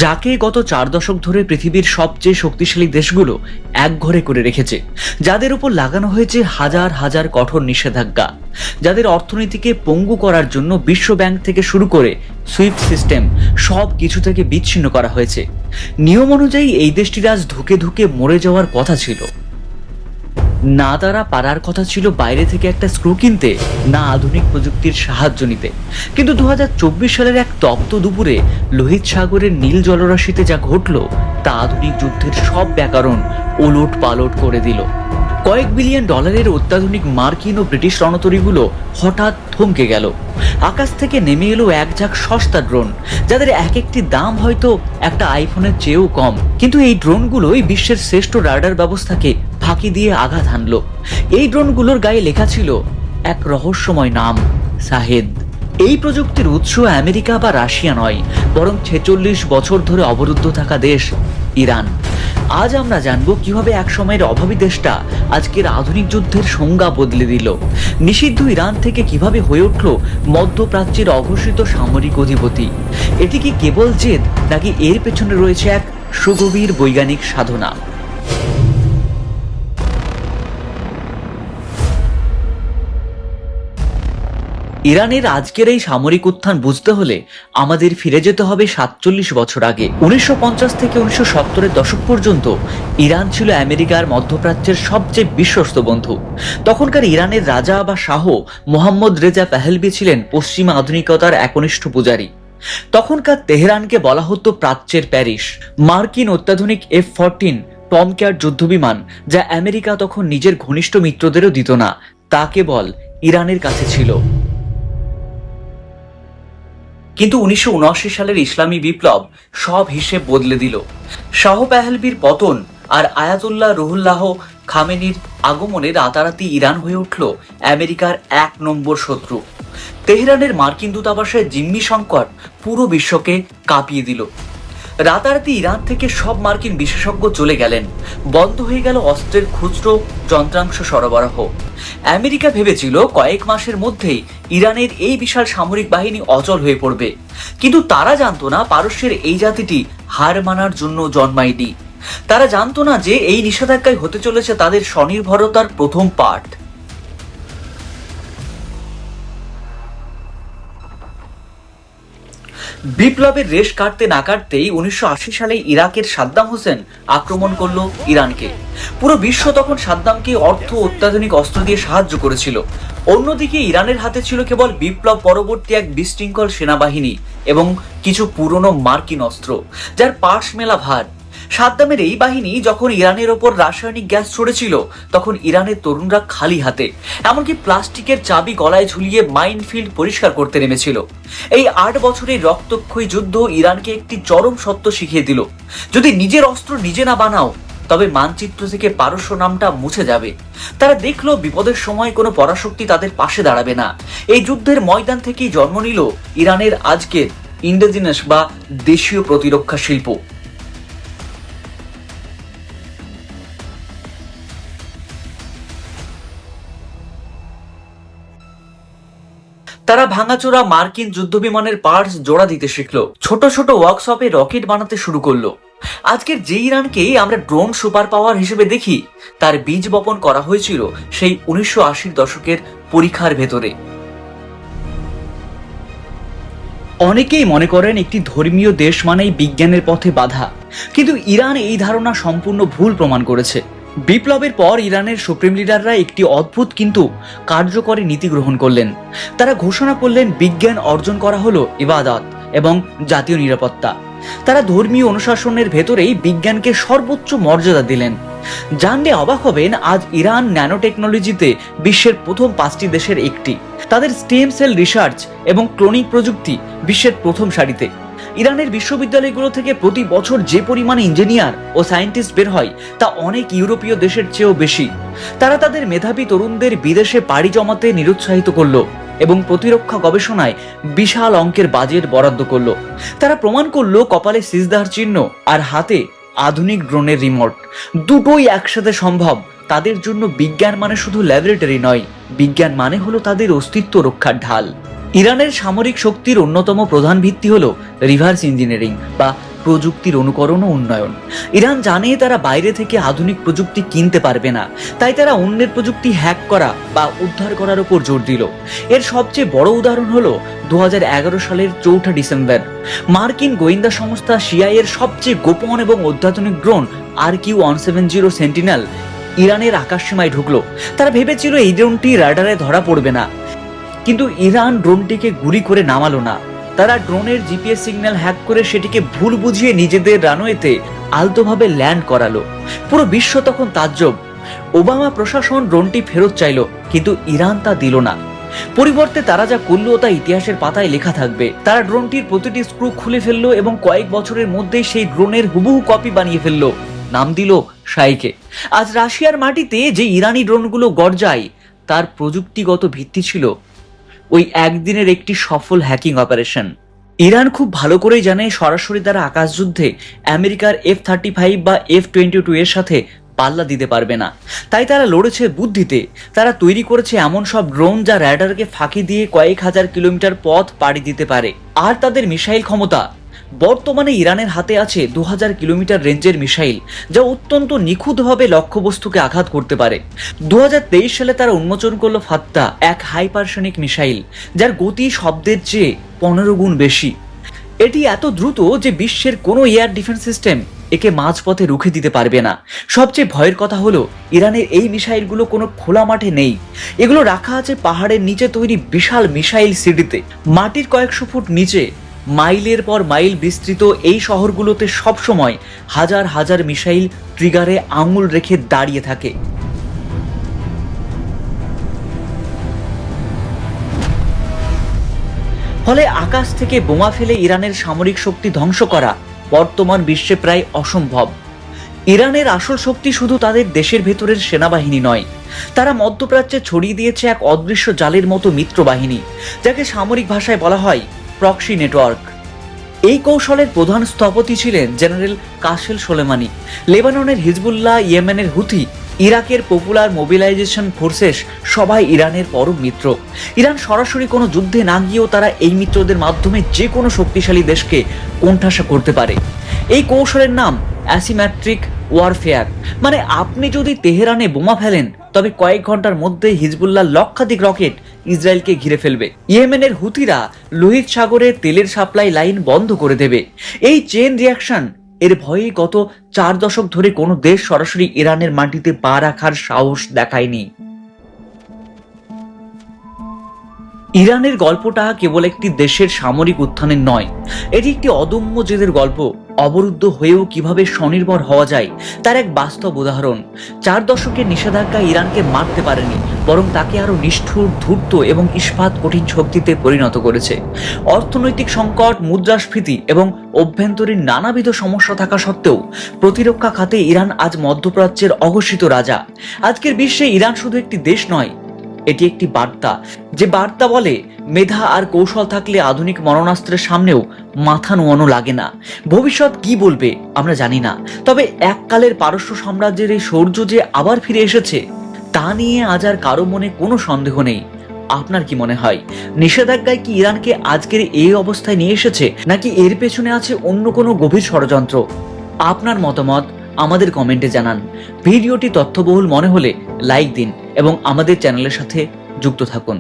যাকে গত 4 দশক ধরে পৃথিবীর সবচেয়ে শক্তিশালী দেশগুলো একঘরে করে রেখেছে, যাদের উপর লাগানো হয়েছে হাজার হাজার কঠোর নিষেধাজ্ঞা, যাদের অর্থনীতিকে পঙ্গু করার জন্য বিশ্ব ব্যাংক থেকে শুরু করে সুইফট সিস্টেম সব কিছু থেকে বিচ্ছিন্ন করা হয়েছে। নিয়ম অনুযায়ী এই দেশটির আজ ধুকে ধুকে মরে যাওয়ার কথা ছিল। না তারা পারার কথা ছিল বাইরে থেকে একটা স্ক্রু কিনতে, না আধুনিক প্রযুক্তির সাহায্য নিতে। কিন্তু 2024 সালের এক তপ্ত দুপুরে লোহিত সাগরের নীল জলরাশিতে যা ঘটল তা আধুনিক যুদ্ধের সব ব্যাকরণ ওলট পালট করে দিল। কয়েক বিলিয়ন ডলারের অত্যাধুনিক মার্কিন ও ব্রিটিশ রণতরীগুলো হঠাৎ থমকে গেল। আকাশ থেকে নেমে এলো এক ঝাঁক সস্তা ড্রোন, যাদের এক একটি দাম হয়তো একটা আইফোনের চেয়েও কম। কিন্তু এই ড্রোনগুলোই বিশ্বের শ্রেষ্ঠ রাডার ব্যবস্থাকে ফাঁকি দিয়ে আঘাত হানলো। এই ড্রোনগুলোর গায়ে লেখা ছিল এক রহস্যময় নাম, শাহেদ। এই প্রযুক্তির উৎস আমেরিকা বা রাশিয়া নয়, বরং 46 বছর ধরে অবরুদ্ধ থাকা দেশ ইরান। আজ আমরা জানবো কিভাবে এক সময়ের অভাবী দেশটা আজকের আধুনিক যুদ্ধের সংজ্ঞা বদলে দিল। নিষিদ্ধ ইরান থেকে কিভাবে হয়ে উঠল মধ্যপ্রাচ্যের অঘোষিত সামরিক অধিপতি। এটি কি কেবল জেদ, নাকি এর পেছনে রয়েছে এক সুগভীর বৈজ্ঞানিক সাধনা? ইরানের আজকের এই সামরিক উত্থান বুঝতে হলে আমাদের ফিরে যেতে হবে 47 বছর আগে। 1950 থেকে 1970-এর দশক পর্যন্ত ইরান ছিল আমেরিকার মধ্যপ্রাচ্যের সবচেয়ে বিশ্বস্ত বন্ধু। তখনকার ইরানের রাজা বা শাহ মোহাম্মদ রেজা পেহলভি ছিলেন পশ্চিমা আধুনিকতার একনিষ্ঠ পূজারী। তখনকার তেহরানকে বলা হতো প্রাচ্যের প্যারিস। মার্কিন অত্যাধুনিক F-14 টমক্যাট যুদ্ধবিমান, যা আমেরিকা তখন নিজের ঘনিষ্ঠ মিত্রদেরও দিত না, তা কেবল ইরানের কাছে ছিল। কিন্তু 1979 সালের ইসলামী বিপ্লব সব হিসেব বদলে দিল। শাহ পেহলভির পতন আর আয়াতুল্লাহ রুহুল্লাহ খামেনির আগমনে রাতারাতি ইরান হয়ে উঠল আমেরিকার 1 নম্বর শত্রু। তেহরানের মার্কিন দূতাবাসে জিম্মি সংকট পুরো বিশ্বকে কাঁপিয়ে দিল। রাতারাতি ইরান থেকে সব মার্কিন বিশেষজ্ঞ চলে গেলেন। বন্ধ হয়ে গেল অস্ত্রের খুচরো যন্ত্রাংশ সরবরাহ। আমেরিকা ভেবেছিল কয়েক মাসের মধ্যেই ইরানের এই বিশাল সামরিক বাহিনী অচল হয়ে পড়বে। কিন্তু তারা জানতো না পারস্যের এই জাতিটি হার মানার জন্য জন্মায়নি। তারা জানতো না যে এই নিষেধাজ্ঞায় হতে চলেছে তাদের স্বনির্ভরতার প্রথম পাঠ। বিপ্লবের রেশ কাটতে না কাটতেই 1980 সালে ইরাকের সাদ্দাম হোসেন আক্রমণ করলো ইরানকে। পুরো বিশ্ব তখন সাদ্দামকে অত্যাধুনিক অস্ত্র দিয়ে সাহায্য করেছিল। অন্যদিকে ইরানের হাতে ছিল কেবল বিপ্লব পরবর্তী এক বিশৃঙ্খল সেনাবাহিনী এবং কিছু পুরনো মার্কিন অস্ত্র, যার পাশ মেলা ভার। সাদ্দামের এই বাহিনী যখন ইরানের ওপর রাসায়নিক গ্যাস ছড়েছিল, তখন ইরানের তরুণরা খালি হাতে, এমনকি প্লাস্টিকের চাবি গলায় ঝুলিয়ে মাইনফিল্ড পরিষ্কার করতে নেমেছিল। এই 8 বছরের রক্তক্ষয়ী যুদ্ধ ইরানকে একটি চরম সত্য শিখিয়ে দিল: যদি নিজের অস্ত্র নিজে না বানাও, তবে মানচিত্র থেকে পারস্য নামটা মুছে যাবে। তারা দেখলো বিপদের সময় কোনো পরাশক্তি তাদের পাশে দাঁড়াবে না। এই যুদ্ধের ময়দান থেকেই জন্ম নিল ইরানের আজকের ইন্ডিজিনাস বা দেশীয় প্রতিরক্ষা শিল্প। তারা ভাঙাচোরা মার্কিন যুদ্ধবিমানের পার্টস জোড়া দিতে শিখলো, ছোট ছোট ওয়ার্কশপে রকেট বানাতে শুরু করলো। আজকের যে ইরানকে আমরা ড্রোন সুপার পাওয়ার হিসেবে দেখি, তার বীজ বপন করা হয়েছিল সেই 1980-র দশকের পরীক্ষার ভেতরে। অনেকেই মনে করেন একটি ধর্মীয় দেশ মানেই বিজ্ঞানের পথে বাধা, কিন্তু ইরান এই ধারণা সম্পূর্ণ ভুল প্রমাণ করেছে। বিপ্লবের পর ইরানের সুপ্রিম লিডাররা একটি অদ্ভুত কিন্তু কার্যকরী নীতি গ্রহণ করলেন। তারা ঘোষণা করলেন বিজ্ঞান অর্জন করা হলো ইবাদত এবং জাতীয় নিরাপত্তা। তারা ধর্মীয় অনুশাসনের ভেতরেই বিজ্ঞানকে সর্বোচ্চ মর্যাদা দিলেন। জানলে অবাক হবেন, আজ ইরান ন্যানো টেকনোলজিতে বিশ্বের প্রথম 5টি দেশের একটি। তাদের স্টেম সেল রিসার্চ এবং ক্লোনিং প্রযুক্তি বিশ্বের প্রথম সারিতে। ইরানের বিশ্ববিদ্যালয়গুলো থেকে প্রতি বছর যে পরিমাণে ইঞ্জিনিয়ার ও সায়েন্টিস্ট বের হয়, তা অনেক ইউরোপীয় দেশের চেয়েও বেশি। তারা তাদের মেধাবী তরুণদের বিদেশে পাড়ি জমাতে নিরুৎসাহিত করলো এবং প্রতিরক্ষা গবেষণায় বিশাল অঙ্কের বাজেট বরাদ্দ করলো। তারা প্রমাণ করলো কপালে সিজদার চিহ্ন আর হাতে আধুনিক ড্রোনের রিমোট দুটোই একসাথে সম্ভব। তাদের জন্য বিজ্ঞান মানে শুধু ল্যাবরেটরি নয়, বিজ্ঞান মানে হলো তাদের অস্তিত্ব রক্ষার ঢাল। ইরানের সামরিক শক্তির অন্যতম প্রধান ভিত্তি হলো রিভার্স ইঞ্জিনিয়ারিং বা প্রযুক্তির অনুকরণ ও উন্নয়ন। ইরান জানে তারা বাইরে থেকে আধুনিক প্রযুক্তি কিনতে পারবে না, তাই তারা অন্যের প্রযুক্তি হ্যাক করা বা উদ্ধার করার উপর জোর দিল। এর সবচেয়ে বড় উদাহরণ হলো 2011 সালের 4 ডিসেম্বর মার্কিন গোয়েন্দা সংস্থা সিআইএ এর সবচেয়ে গোপন এবং অত্যাধুনিক ড্রোন RQ-170 সেন্টিনেল ইরানের আকাশসীমায় ঢুকলো। তারা ভেবেছিল এই ড্রোনটি রাডারে ধরা পড়বে না, কিন্তু ইরান ড্রোনটিকে গুলি করে নামালো না। তারা ড্রোনের জিপিএস সিগন্যাল হ্যাক করে সেটিকে ভুল বুঝিয়ে নিজেদের রানওয়েতে আলতোভাবে ল্যান্ড করালো। পুরো বিশ্ব তখন তাজ্জব। ওবামা প্রশাসন ড্রোনটি ফেরত চাইল, কিন্তু ইরান তা দিল না। পরিবর্তে তারা যা করলো তা ইতিহাসের পাতায় লেখা থাকবে। তারা ড্রোনটির প্রতিটি স্ক্রু খুলে ফেললো এবং কয়েক বছরের মধ্যেই সেই ড্রোনের হুবহু কপি বানিয়ে ফেললো। নাম দিল শাইকে। আজ রাশিয়ার মাটিতে যে ইরানি ড্রোনগুলো গর্জায়, তার প্রযুক্তিগত ভিত্তি ছিল ওই একদিনের একটি সফল হ্যাকিং অপারেশন। ইরান খুব ভালো করেই জানে সরাসরি তারা আকাশযুদ্ধে আমেরিকার F-35 বা F-22 এর সাথে পাল্লা দিতে পারবে না, তাই তারা লড়েছে বুদ্ধিতে। তারা তৈরি করেছে এমন সব ড্রোন যা রাডারকে ফাঁকি দিয়ে কয়েক হাজার কিলোমিটার পথ পাড়ি দিতে পারে। আর তাদের মিসাইল ক্ষমতা, বর্তমানে ইরানের হাতে আছে 2000 কিলোমিটার রেঞ্জের মিসাইল, যা অত্যন্ত নিখুঁতভাবে লক্ষ্যবস্তুকে আঘাত করতে পারে। 2023 সালে তারা উন্মোচন করলো ফাত্তা, এক হাইপারসনিক মিসাইল যার গতি শব্দের চেয়ে 15 গুণ বেশি। এটি এত দ্রুত যে বিশ্বের কোনো এয়ার ডিফেন্স সিস্টেম একে মাঝপথে রুখে দিতে পারবে না। সবচেয়ে ভয়ের কথা হলো ইরানের এই মিসাইলগুলো কোনো খোলা মাঠে নেই। এগুলো রাখা আছে পাহাড়ের নিচে তৈরি বিশাল মিসাইল সিটিতে। মাটির কয়েকশো ফুট নিচে মাইলের পর মাইল বিস্তৃত এই শহরগুলোতে সবসময় হাজার হাজার মিসাইল ট্রিগারে আঙুল রেখে দাঁড়িয়ে থাকে। ফলে আকাশ থেকে বোমা ফেলে ইরানের সামরিক শক্তি ধ্বংস করা বর্তমান বিশ্বে প্রায় অসম্ভব। ইরানের আসল শক্তি শুধু তাদের দেশের ভেতরের সেনাবাহিনী নয়, তারা মধ্যপ্রাচ্যে ছড়িয়ে দিয়েছে এক অদৃশ্য জালের মতো মিত্র বাহিনী, যাকে সামরিক ভাষায় বলা হয় প্রক্সি নেটওয়ার্ক। এই কৌশলের প্রধান স্থপতি ছিলেন জেনারেল কাসেম সোলেমানি। লেবাননের হিজবুল্লাহ, ইয়েমেনের হুথি, ইরাকের পপুলার মোবিলাইজেশন ফোর্সেস সবাই ইরানের পরম মিত্র। ইরান সরাসরি কোনো যুদ্ধে না গিয়েও তারা এই মিত্রদের মাধ্যমে যে কোনো শক্তিশালী দেশকে কোণঠাসা করতে পারে। এই কৌশলের নাম অ্যাসিমেট্রিক ওয়ারফেয়ার। মানে আপনি যদি তেহরানে বোমা ফেলেন, তবে কয়েক ঘন্টার মধ্যে হিজবুল্লাহ লক্ষাধিক রকেট ইসরায়েলকে ঘিরে ফেলবে। ইয়েমেনের হুথিরা লোহিত সাগরে তেলের সাপ্লাই লাইন বন্ধ করে দেবে। এই চেন রিয়াকশন এর ভয়ে গত 4 দশক ধরে কোনো দেশ সরাসরি ইরানের মাটিতে পা রাখার সাহস দেখায়নি। ইরানের গল্পটা কেবল একটি দেশের সামরিক উত্থানের নয়, এটি একটি অদম্য জেদের গল্প। অবরুদ্ধ হয়েও কিভাবে স্বনির্ভর হওয়া যায় তার এক বাস্তব উদাহরণ। 4 দশকের নিষেধাজ্ঞা ইরানকে মারতে পারেনি, বরং তাকে আরো নিষ্ঠুর, ধূর্ত এবং ইস্পাত কঠিন শক্তিতে পরিণত করেছে। অর্থনৈতিক সংকট, মুদ্রাস্ফীতি এবং অভ্যন্তরীণ নানাবিধ সমস্যা থাকা সত্ত্বেও প্রতিরক্ষা খাতে ইরান আজ মধ্যপ্রাচ্যের অঘোষিত রাজা। আজকের বিশ্বে ইরান শুধু একটি দেশ নয়, এটি একটি বার্তা, যে বার্তা বলে মেধা আর কৌশল থাকলে আধুনিক মরণাস্ত্রের সামনেও মাথা নোয়ানো লাগে না। ভবিষ্যৎ কি বলবে আমরা জানি না, তবে এককালের পারস্য সাম্রাজ্যের এই শৌর্য যে আবার ফিরে এসেছে তা নিয়ে আজ আর কারো মনে কোনো সন্দেহ নেই। আপনার কি মনে হয়, নিষেধাজ্ঞায় কি ইরানকে আজকের এই অবস্থায় নিয়ে এসেছে, নাকি এর পেছনে আছে অন্য কোনো গভীর ষড়যন্ত্র? আপনার মতামত আমাদের কমেন্টে জানান। ভিডিওটি তথ্যবহুল মনে হলে লাইক দিন এবং আমাদের চ্যানেলের সাথে যুক্ত থাকুন।